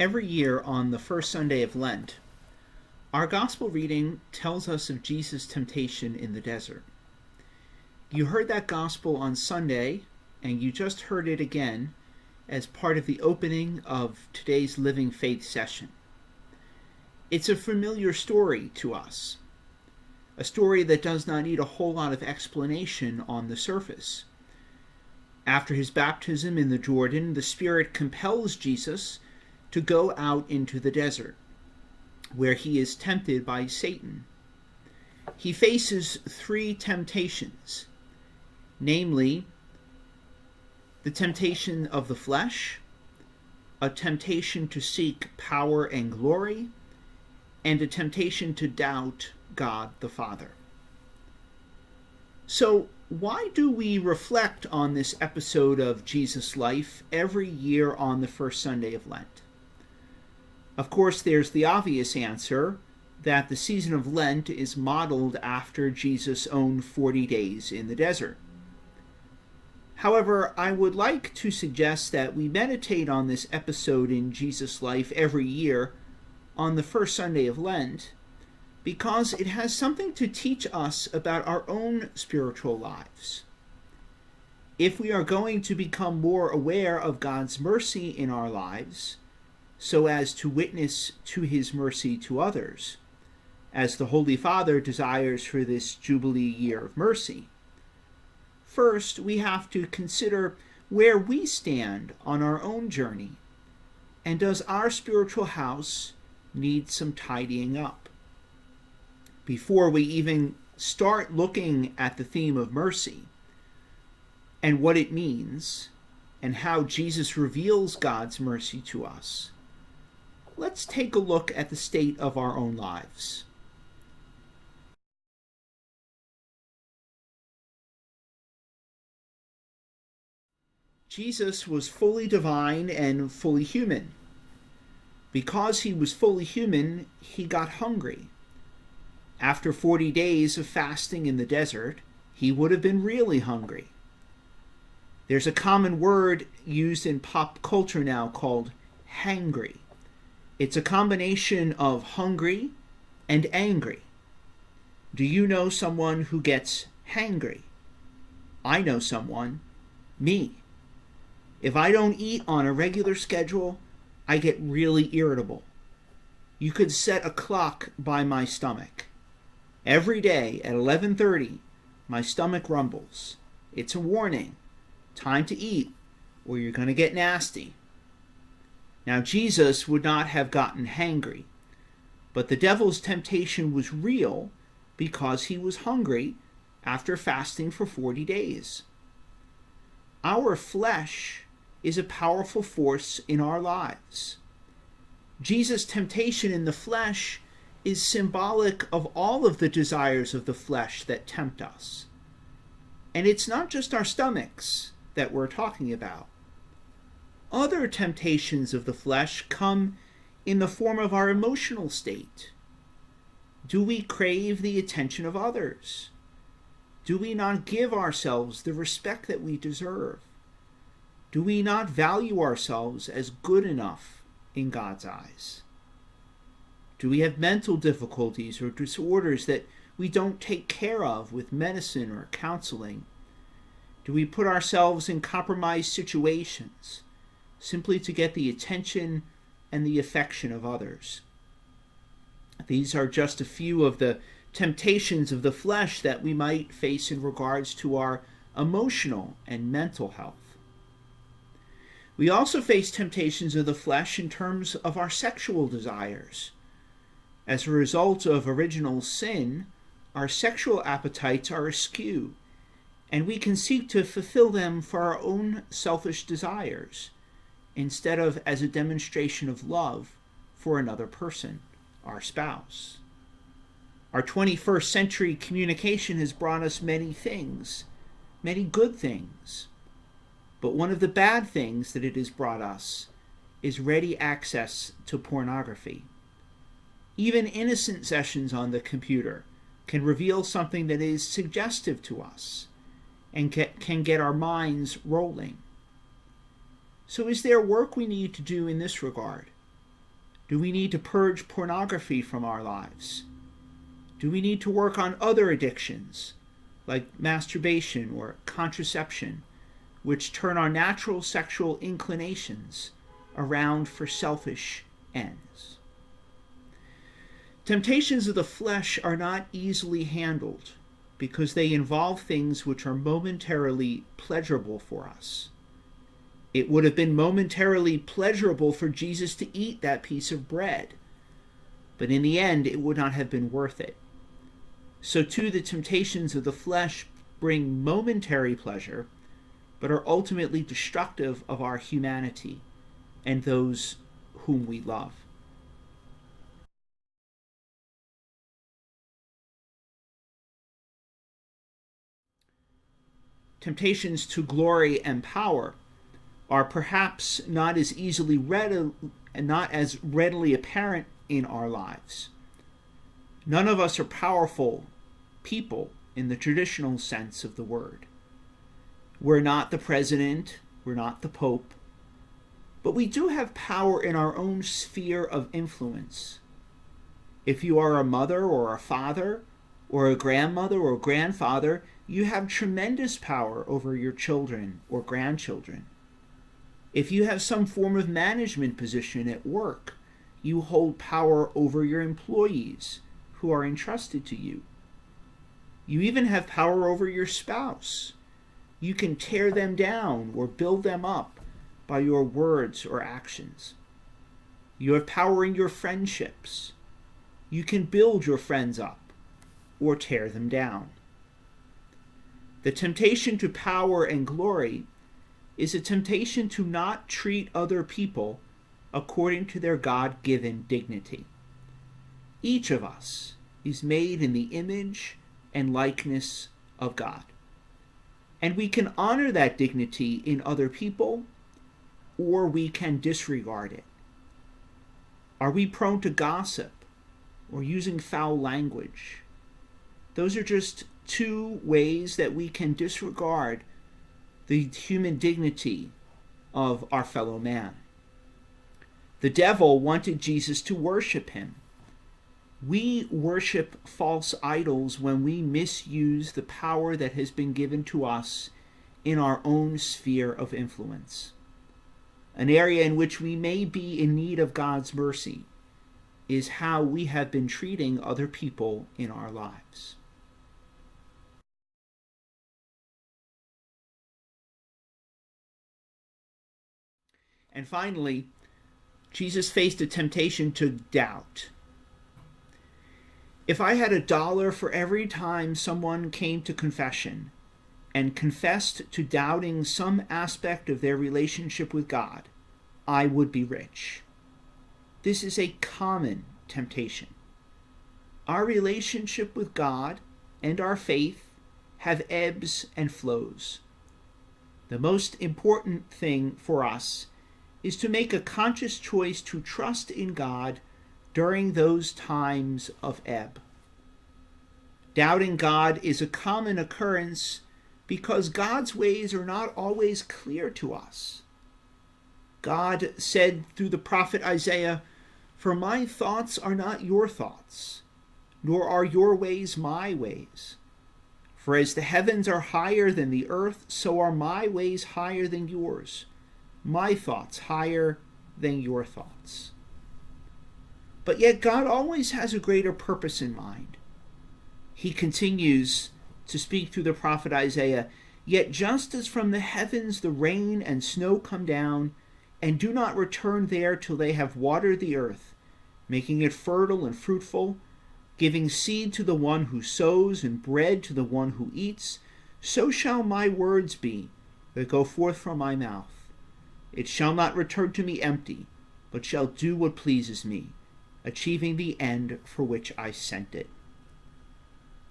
Every year on the first Sunday of Lent, our gospel reading tells us of Jesus' temptation in the desert. You heard that gospel on Sunday, and you just heard it again as part of the opening of today's LivingFaith session. It's a familiar story to us, a story that does not need a whole lot of explanation on the surface. After his baptism in the Jordan, the Spirit compels Jesus to go out into the desert, where he is tempted by Satan. He faces three temptations, namely the temptation of the flesh, a temptation to seek power and glory, and a temptation to doubt God the Father. So, why do we reflect on this episode of Jesus' life every year on the first Sunday of Lent? Of course, there's the obvious answer that the season of Lent is modeled after Jesus' own 40 days in the desert. However, I would like to suggest that we meditate on this episode in Jesus' life every year on the first Sunday of Lent because it has something to teach us about our own spiritual lives. If we are going to become more aware of God's mercy in our lives, so as to witness to his mercy to others, as the Holy Father desires for this Jubilee year of mercy, first we have to consider where we stand on our own journey, and does our spiritual house need some tidying up? Before we even start looking at the theme of mercy and what it means and how Jesus reveals God's mercy to us, let's take a look at the state of our own lives. Jesus was fully divine and fully human. Because he was fully human, he got hungry. After 40 days of fasting in the desert, he would have been really hungry. There's a common word used in pop culture now called hangry. It's a combination of hungry and angry. Do you know someone who gets hangry? I know someone, me. If I don't eat on a regular schedule, I get really irritable. You could set a clock by my stomach. Every day at 11:30, my stomach rumbles. It's a warning. Time to eat, or you're going to get nasty. Now, Jesus would not have gotten hangry, but the devil's temptation was real because he was hungry after fasting for 40 days. Our flesh is a powerful force in our lives. Jesus' temptation in the flesh is symbolic of all of the desires of the flesh that tempt us. And it's not just our stomachs that we're talking about. Other temptations of the flesh come in the form of our emotional state. Do we crave the attention of others? Do we not give ourselves the respect that we deserve? Do we not value ourselves as good enough in God's eyes? Do we have mental difficulties or disorders that we don't take care of with medicine or counseling? Do we put ourselves in compromised situations simply to get the attention and the affection of others? These are just a few of the temptations of the flesh that we might face in regards to our emotional and mental health. We also face temptations of the flesh in terms of our sexual desires. As a result of original sin, our sexual appetites are askew, and we can seek to fulfill them for our own selfish desires, instead of as a demonstration of love for another person, our spouse. Our 21st century communication has brought us many things, many good things. But one of the bad things that it has brought us is ready access to pornography. Even innocent sessions on the computer can reveal something that is suggestive to us and can get our minds rolling. So is there work we need to do in this regard? Do we need to purge pornography from our lives? Do we need to work on other addictions, like masturbation or contraception, which turn our natural sexual inclinations around for selfish ends? Temptations of the flesh are not easily handled because they involve things which are momentarily pleasurable for us. It would have been momentarily pleasurable for Jesus to eat that piece of bread, but in the end it would not have been worth it. So too the temptations of the flesh bring momentary pleasure, but are ultimately destructive of our humanity and those whom we love. Temptations to glory and power are perhaps not as readily apparent in our lives. None of us are powerful people in the traditional sense of the word. We're not the president, we're not the pope, but we do have power in our own sphere of influence. If you are a mother or a father or a grandmother or grandfather, you have tremendous power over your children or grandchildren. If you have some form of management position at work, you hold power over your employees who are entrusted to you. You even have power over your spouse. You can tear them down or build them up by your words or actions. You have power in your friendships. You can build your friends up or tear them down. The temptation to power and glory is a temptation to not treat other people according to their God-given dignity. Each of us is made in the image and likeness of God. And we can honor that dignity in other people, or we can disregard it. Are we prone to gossip or using foul language? Those are just two ways that we can disregard the human dignity of our fellow man. The devil wanted Jesus to worship him. We worship false idols when we misuse the power that has been given to us in our own sphere of influence. An area in which we may be in need of God's mercy is how we have been treating other people in our lives. And finally, Jesus faced a temptation to doubt. If I had $1 for every time someone came to confession and confessed to doubting some aspect of their relationship with God, I would be rich. This is a common temptation. Our relationship with God and our faith have ebbs and flows. The most important thing for us is to make a conscious choice to trust in God during those times of ebb. Doubting God is a common occurrence because God's ways are not always clear to us. God said through the prophet Isaiah, "For my thoughts are not your thoughts, nor are your ways my ways. For as the heavens are higher than the earth, so are my ways higher than yours, my thoughts higher than your thoughts." But yet God always has a greater purpose in mind. He continues to speak through the prophet Isaiah, "Yet just as from the heavens the rain and snow come down, and do not return there till they have watered the earth, making it fertile and fruitful, giving seed to the one who sows and bread to the one who eats, so shall my words be that go forth from my mouth. It shall not return to me empty, but shall do what pleases me, achieving the end for which I sent it."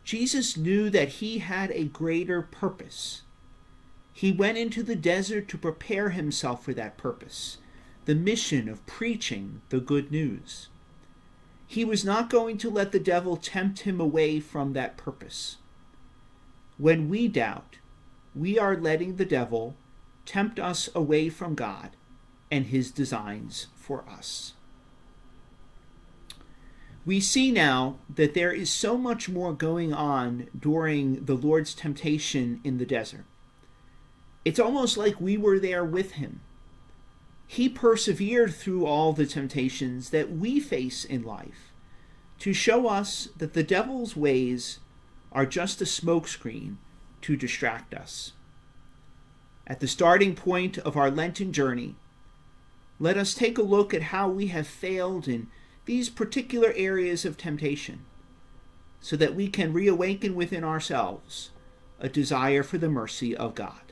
Jesus knew that he had a greater purpose. He went into the desert to prepare himself for that purpose, the mission of preaching the good news. He was not going to let the devil tempt him away from that purpose. When we doubt, we are letting the devil tempt us away from God and his designs for us. We see now that there is so much more going on during the Lord's temptation in the desert. It's almost like we were there with him. He persevered through all the temptations that we face in life to show us that the devil's ways are just a smokescreen to distract us. At the starting point of our Lenten journey, let us take a look at how we have failed in these particular areas of temptation, so that we can reawaken within ourselves a desire for the mercy of God.